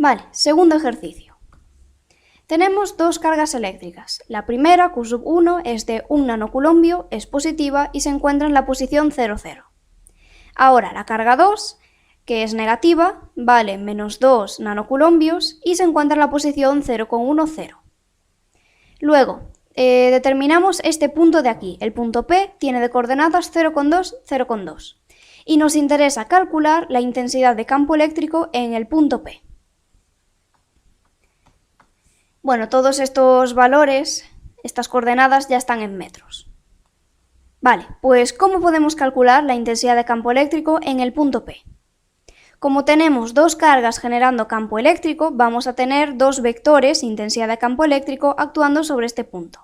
Vale, segundo ejercicio. Tenemos dos cargas eléctricas. La primera, Q sub 1, es de 1 nanoculombio, es positiva y se encuentra en la posición 0, 0. Ahora, la carga 2, que es negativa, vale menos 2 nanoculombios y se encuentra en la posición 0,1, 0. Luego, determinamos este punto de aquí. El punto P tiene de coordenadas 0,2, 0,2. Y nos interesa calcular la intensidad de campo eléctrico en el punto P. Bueno, todos estos valores, estas coordenadas ya están en metros. Vale, pues ¿cómo podemos calcular la intensidad de campo eléctrico en el punto P? Como tenemos dos cargas generando campo eléctrico, vamos a tener dos vectores, intensidad de campo eléctrico, actuando sobre este punto.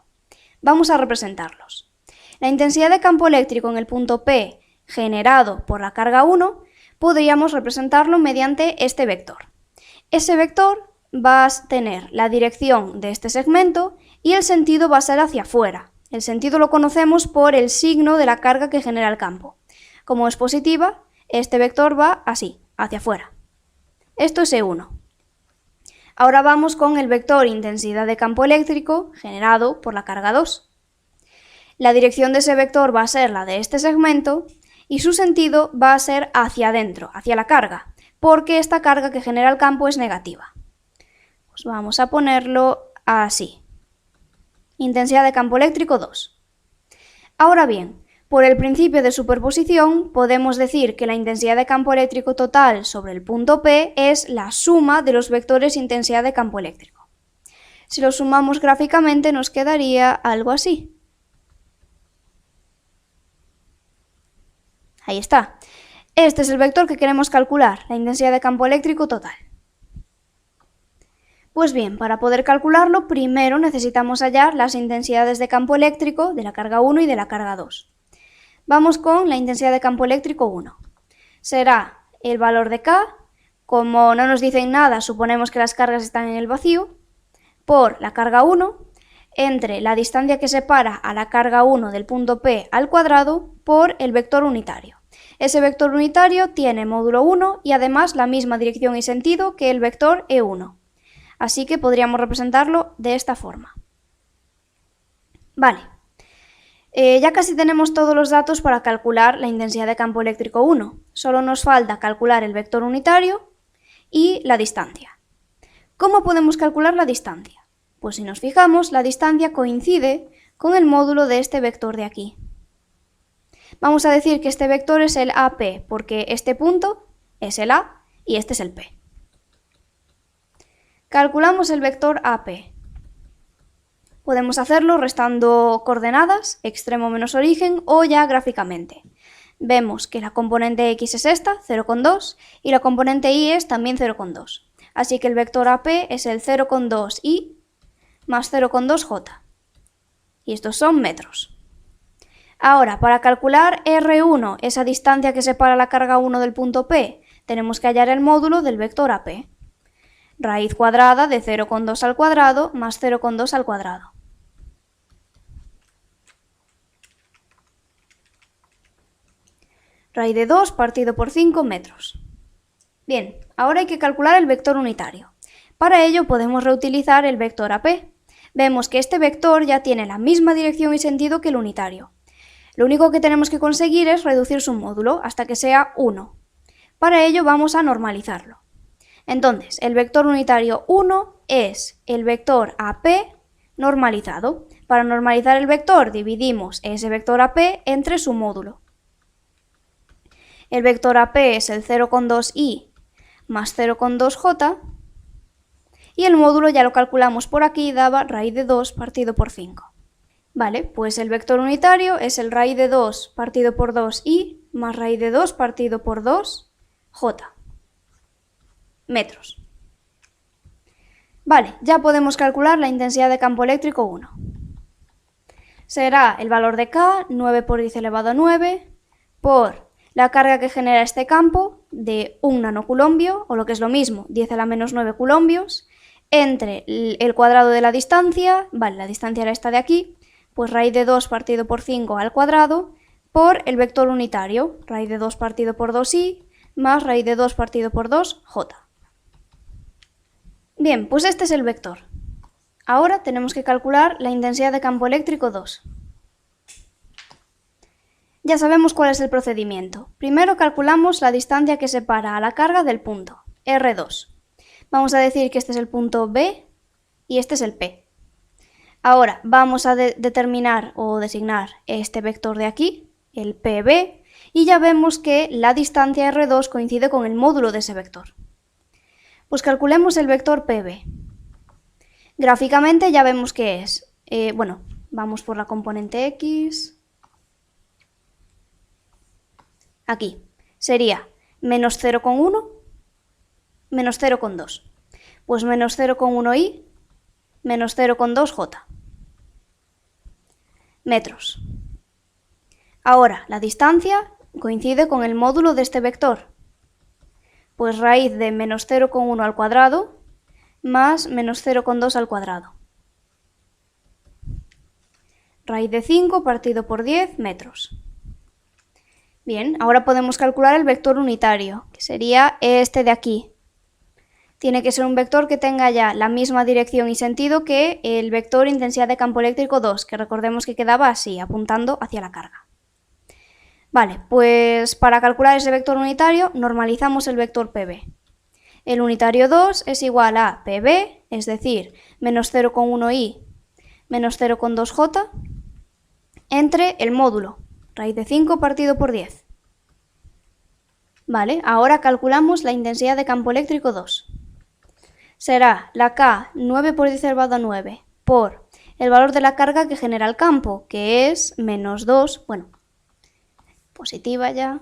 Vamos a representarlos. La intensidad de campo eléctrico en el punto P generado por la carga 1, podríamos representarlo mediante este vector. Ese vector va a tener la dirección de este segmento y el sentido va a ser hacia afuera. El sentido lo conocemos por el signo de la carga que genera el campo. Como es positiva, este vector va así, hacia afuera. Esto es E1. Ahora vamos con el vector intensidad de campo eléctrico generado por la carga 2. La dirección de ese vector va a ser la de este segmento y su sentido va a ser hacia adentro, hacia la carga, porque esta carga que genera el campo es negativa. Pues vamos a ponerlo así. Intensidad de campo eléctrico 2. Ahora bien, por el principio de superposición podemos decir que la intensidad de campo eléctrico total sobre el punto P es la suma de los vectores intensidad de campo eléctrico. Si lo sumamos gráficamente nos quedaría algo así. Ahí está. Este es el vector que queremos calcular, la intensidad de campo eléctrico total. Pues bien, para poder calcularlo, primero necesitamos hallar las intensidades de campo eléctrico de la carga 1 y de la carga 2. Vamos con la intensidad de campo eléctrico 1. Será el valor de K, como no nos dicen nada, suponemos que las cargas están en el vacío, por la carga 1, entre la distancia que separa a la carga 1 del punto P al cuadrado por el vector unitario. Ese vector unitario tiene módulo 1 y además la misma dirección y sentido que el vector E1. Así que podríamos representarlo de esta forma. Vale, ya casi tenemos todos los datos para calcular la intensidad de campo eléctrico 1. Solo nos falta calcular el vector unitario y la distancia. ¿Cómo podemos calcular la distancia? Pues si nos fijamos, la distancia coincide con el módulo de este vector de aquí. Vamos a decir que este vector es el AP, porque este punto es el A y este es el P. Calculamos el vector AP. Podemos hacerlo restando coordenadas, extremo menos origen, o ya gráficamente. Vemos que la componente X es esta, 0,2, y la componente Y es también 0,2. Así que el vector AP es el 0,2Y más 0,2J. Y estos son metros. Ahora, para calcular R1, esa distancia que separa la carga 1 del punto P, tenemos que hallar el módulo del vector AP. Raíz cuadrada de 0,2 al cuadrado más 0,2 al cuadrado. Raíz de 2 partido por 5 metros. Bien, ahora hay que calcular el vector unitario. Para ello podemos reutilizar el vector AP. Vemos que este vector ya tiene la misma dirección y sentido que el unitario. Lo único que tenemos que conseguir es reducir su módulo hasta que sea 1. Para ello vamos a normalizarlo. Entonces, el vector unitario 1 es el vector AP normalizado. Para normalizar el vector dividimos ese vector AP entre su módulo. El vector AP es el 0,2Y más 0,2J y el módulo ya lo calculamos por aquí, daba raíz de 2 partido por 5. Vale, pues el vector unitario es el raíz de 2 partido por 2Y más raíz de 2 partido por 2J. Metros. Vale, ya podemos calcular la intensidad de campo eléctrico 1. Será el valor de K, 9 por 10 elevado a 9, por la carga que genera este campo de 1 nanoculombio, o lo que es lo mismo, 10 a la menos 9 culombios, entre el cuadrado de la distancia, vale, la distancia era esta de aquí, pues raíz de 2 partido por 5 al cuadrado, por el vector unitario, raíz de 2 partido por 2y, más raíz de 2 partido por 2, j. Bien, pues este es el vector. Ahora tenemos que calcular la intensidad de campo eléctrico 2. Ya sabemos cuál es el procedimiento. Primero calculamos la distancia que separa a la carga del punto, R2. Vamos a decir que este es el punto B y este es el P. Ahora vamos a determinar o designar este vector de aquí, el PB, y ya vemos que la distancia R2 coincide con el módulo de ese vector. Pues calculemos el vector PB. Gráficamente ya vemos que es, vamos por la componente X. Aquí sería menos 0,1, menos 0,2. Pues menos 0,1i, menos 0,2j. Metros. Ahora, la distancia coincide con el módulo de este vector. Pues raíz de menos 0,1 al cuadrado más menos 0,2 al cuadrado. Raíz de 5 partido por 10 metros. Bien, ahora podemos calcular el vector unitario, que sería este de aquí. Tiene que ser un vector que tenga ya la misma dirección y sentido que el vector intensidad de campo eléctrico 2, que recordemos que quedaba así, apuntando hacia la carga. Vale, pues para calcular ese vector unitario normalizamos el vector PB. El unitario 2 es igual a PB, es decir, menos 0,1i menos 0,2j, entre el módulo, raíz de 5 partido por 10. Vale, ahora calculamos la intensidad de campo eléctrico 2. Será la K 9 por 10 elevado a 9 por el valor de la carga que genera el campo, que es menos 2, positiva ya,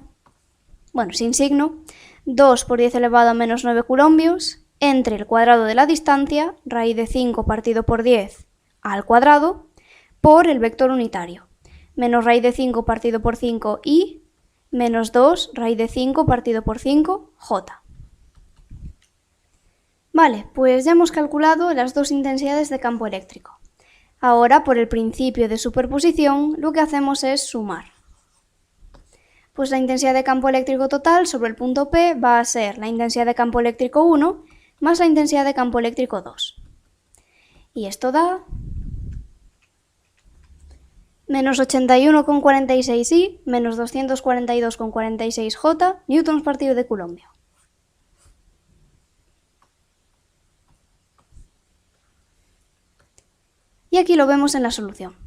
sin signo, 2 por 10 elevado a menos 9 coulombios, entre el cuadrado de la distancia, raíz de 5 partido por 10 al cuadrado, por el vector unitario, menos raíz de 5 partido por 5 y menos 2 raíz de 5 partido por 5 j. Vale, pues ya hemos calculado las dos intensidades de campo eléctrico. Ahora, por el principio de superposición, lo que hacemos es sumar. Pues la intensidad de campo eléctrico total sobre el punto P va a ser la intensidad de campo eléctrico 1 más la intensidad de campo eléctrico 2. Y esto da menos 81,46i menos 242,46j newtons partido de coulombio. Y aquí lo vemos en la solución.